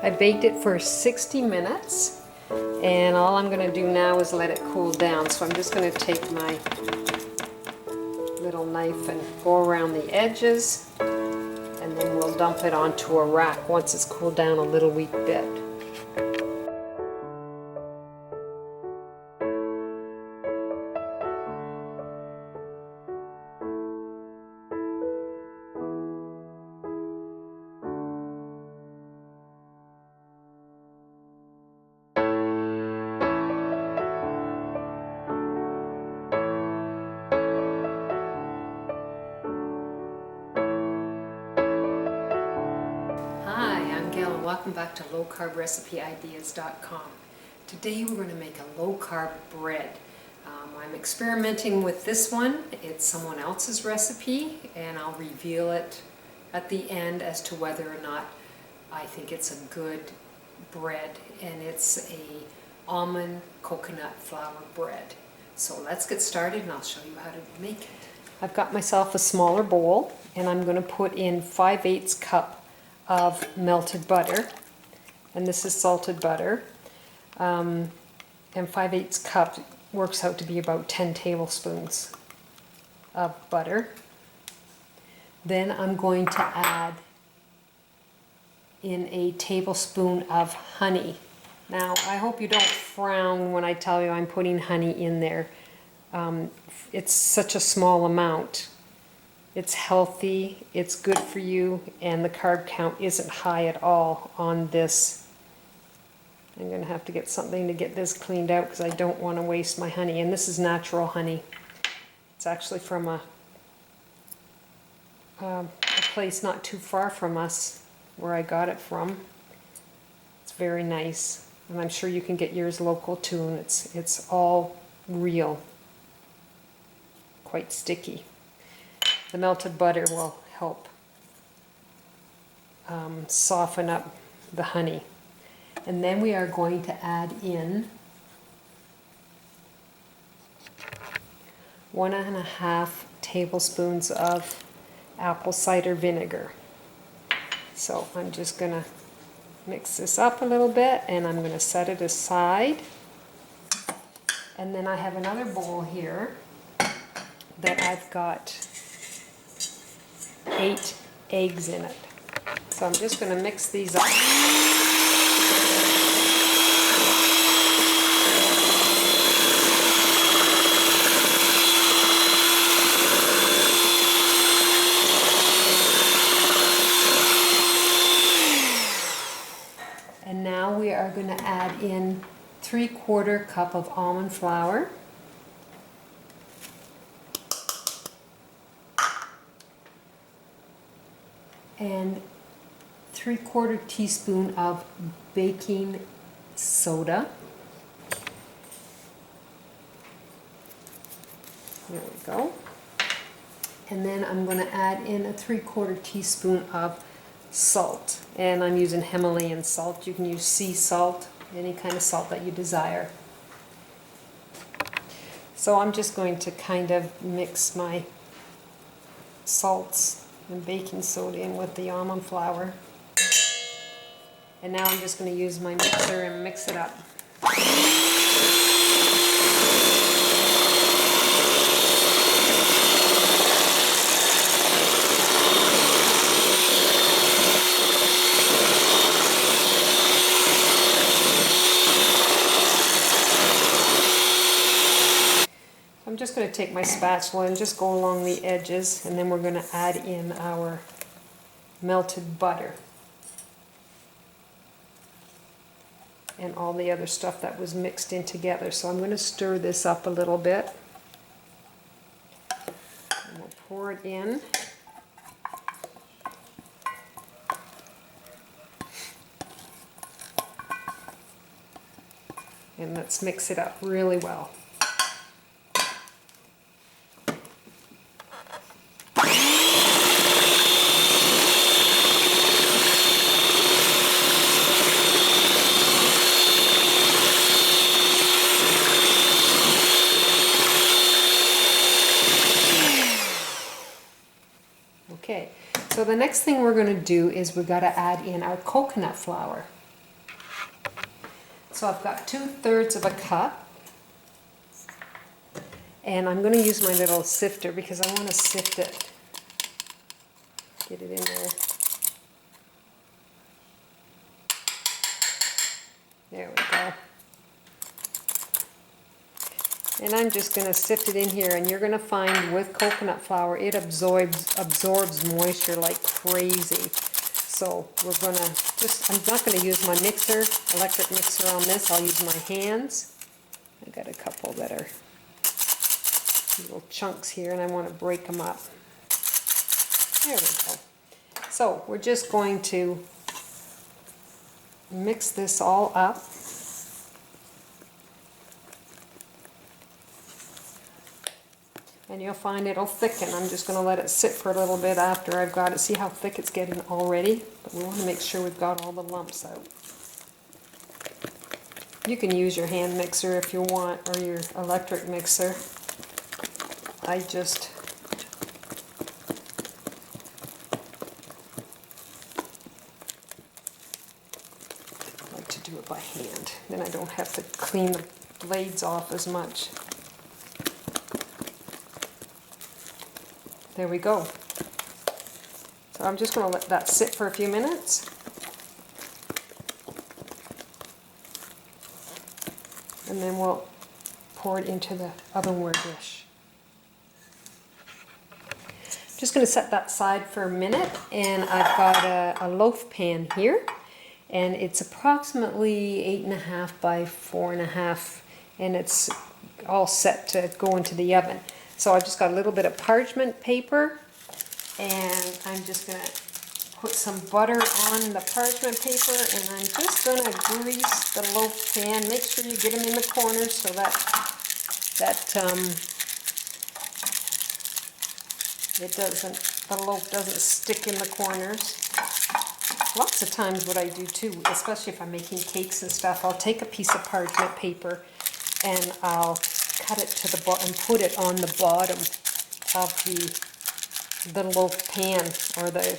I baked it for 60 minutes, and all I'm going to do now is let it cool down. So I'm just going to take my little knife and go around the edges, and then we'll dump it onto a rack once it's cooled down a little wee bit. Welcome back to lowcarbrecipe-ideas.com. Today we're going to make a low-carb bread. I'm experimenting with this one. It's someone else's recipe, and I'll reveal it at the end as to whether or not I think it's a good bread. And it's a almond coconut flour bread. So let's get started, and I'll show you how to make it. I've got myself a smaller bowl, and I'm going to put in 5/8 cup of melted butter, and this is salted butter, and 5/8 cup works out to be about 10 tablespoons of butter. Then I'm going to add in a tablespoon of honey. Now I hope you don't frown when I tell you I'm putting honey in there. It's such a small amount. It's healthy, it's good for you, and the carb count isn't high at all on this. I'm going to have to get something to get this cleaned out because I don't want to waste my honey. And this is natural honey. It's actually from a place not too far from us where I got it from. It's very nice, and I'm sure you can get yours local too, and it's all real, quite sticky. The melted butter will help soften up the honey. And then we are going to add in 1.5 tablespoons of apple cider vinegar. So I'm just going to mix this up a little bit, and I'm going to set it aside. And then I have another bowl here that I've got 8 eggs in it. So I'm just going to mix these up. And now we are going to add in 3/4 cup of almond flour. And 3/4 teaspoon of baking soda. There we go. And then I'm going to add in a 3/4 teaspoon of salt. And I'm using Himalayan salt. You can use sea salt, any kind of salt that you desire. So I'm just going to kind of mix my salts and baking soda in with the almond flour. And now I'm just going to use my mixer and mix it up. I'm just going to take my spatula and just go along the edges, and then we're going to add in our melted butter and all the other stuff that was mixed in together. So I'm going to stir this up a little bit, and we'll pour it in. And let's mix it up really well. Okay, so the next thing we're going to do is we've got to add in our coconut flour. So I've got 2/3 of a cup. And I'm going to use my little sifter because I want to sift it. Get it in there. There we go. And I'm just going to sift it in here, and you're going to find with coconut flour it absorbs moisture like crazy. So we're going to I'm not going to use my electric mixer on this. I'll use my hands. I got a couple that are little chunks here, and I want to break them up. There we go. So we're just going to mix this all up. And you'll find it'll thicken. I'm just going to let it sit for a little bit after I've got it. See how thick it's getting already? But we want to make sure we've got all the lumps out. You can use your hand mixer if you want, or your electric mixer. I just like to do it by hand. Then I don't have to clean the blades off as much. There we go. So I'm just going to let that sit for a few minutes. And then we'll pour it into the ovenware dish. Just going to set that aside for a minute, and I've got a loaf pan here, and it's approximately 8.5 by 4.5, and it's all set to go into the oven. So I've just got a little bit of parchment paper, and I'm just going to put some butter on the parchment paper, and I'm just going to grease the loaf pan. Make sure you get them in the corners so that the loaf doesn't stick in the corners. Lots of times what I do too, especially if I'm making cakes and stuff, I'll take a piece of parchment paper and I'll cut it to the bottom and put it on the bottom of the loaf pan or the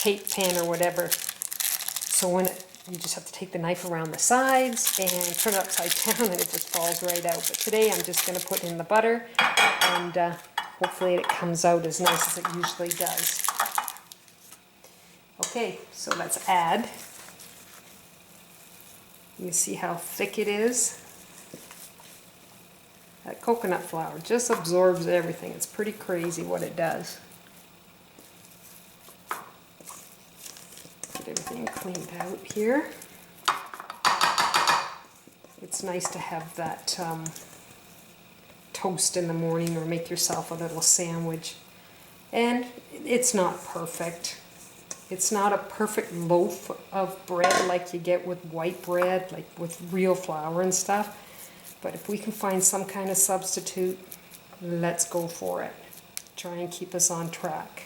cake pan or whatever. So when you just have to take the knife around the sides and turn it upside down and it just falls right out. But today I'm just going to put in the butter, and hopefully it comes out as nice as it usually does. Okay, so let's add. You see how thick it is? That coconut flour just absorbs everything. It's pretty crazy what it does. Get everything cleaned out here. It's nice to have that toast in the morning, or make yourself a little sandwich. And it's not perfect. It's not a perfect loaf of bread like you get with white bread, like with real flour and stuff. But if we can find some kind of substitute, let's go for it. Try and keep us on track.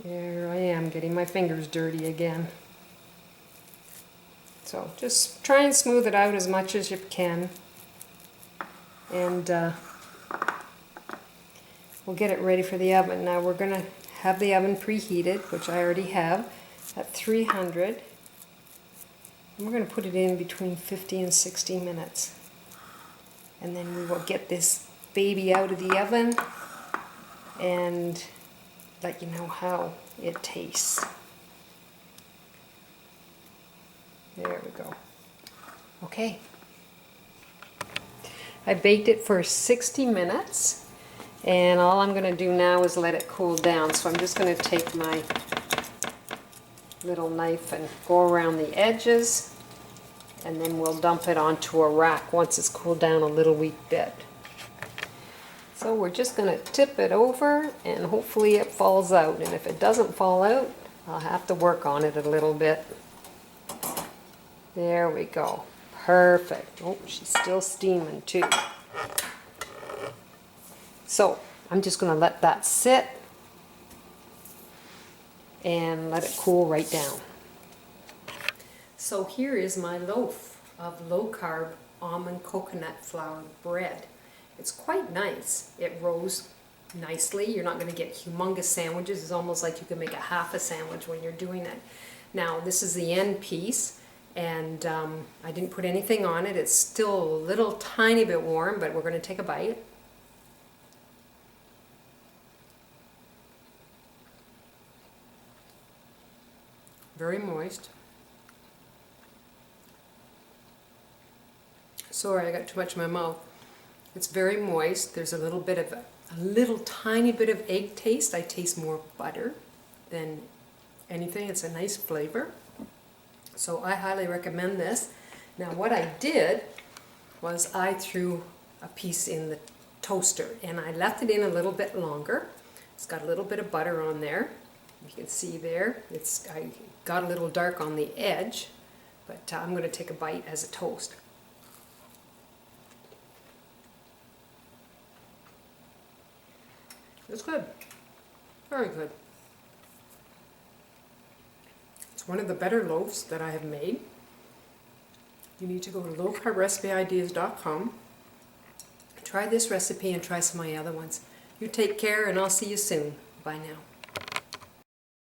There I am, getting my fingers dirty again. So just try and smooth it out as much as you can. And we'll get it ready for the oven. Now we're going to have the oven preheated, which I already have, at 300. And we're going to put it in between 50 and 60 minutes. And then we will get this baby out of the oven and let you know how it tastes. There we go. Okay. I baked it for 60 minutes, and all I'm going to do now is let it cool down. So I'm just going to take my little knife and go around the edges, and then we'll dump it onto a rack once it's cooled down a little wee bit. So we're just going to tip it over, and hopefully it falls out. And if it doesn't fall out, I'll have to work on it a little bit. There we go. Perfect. Oh, she's still steaming too. So I'm just going to let that sit and let it cool right down. So here is my loaf of low-carb almond coconut flour bread. It's quite nice. It rose nicely. You're not going to get humongous sandwiches. It's almost like you can make a half a sandwich when you're doing it. Now this is the end piece, and I didn't put anything on it. It's still a little tiny bit warm, but we're going to take a bite. Very moist. Sorry, I got too much in my mouth. It's very moist. There's a little tiny bit of egg taste. I taste more butter than anything. It's a nice flavor. So I highly recommend this. Now what I did was I threw a piece in the toaster and I left it in a little bit longer. It's got a little bit of butter on there. You can see there, I got a little dark on the edge, but I'm going to take a bite as a toast. It's good. Very good. It's one of the better loaves that I have made. You need to go to lowcarbrecipe.com. Try this recipe and try some of my other ones. You take care, and I'll see you soon. Bye now.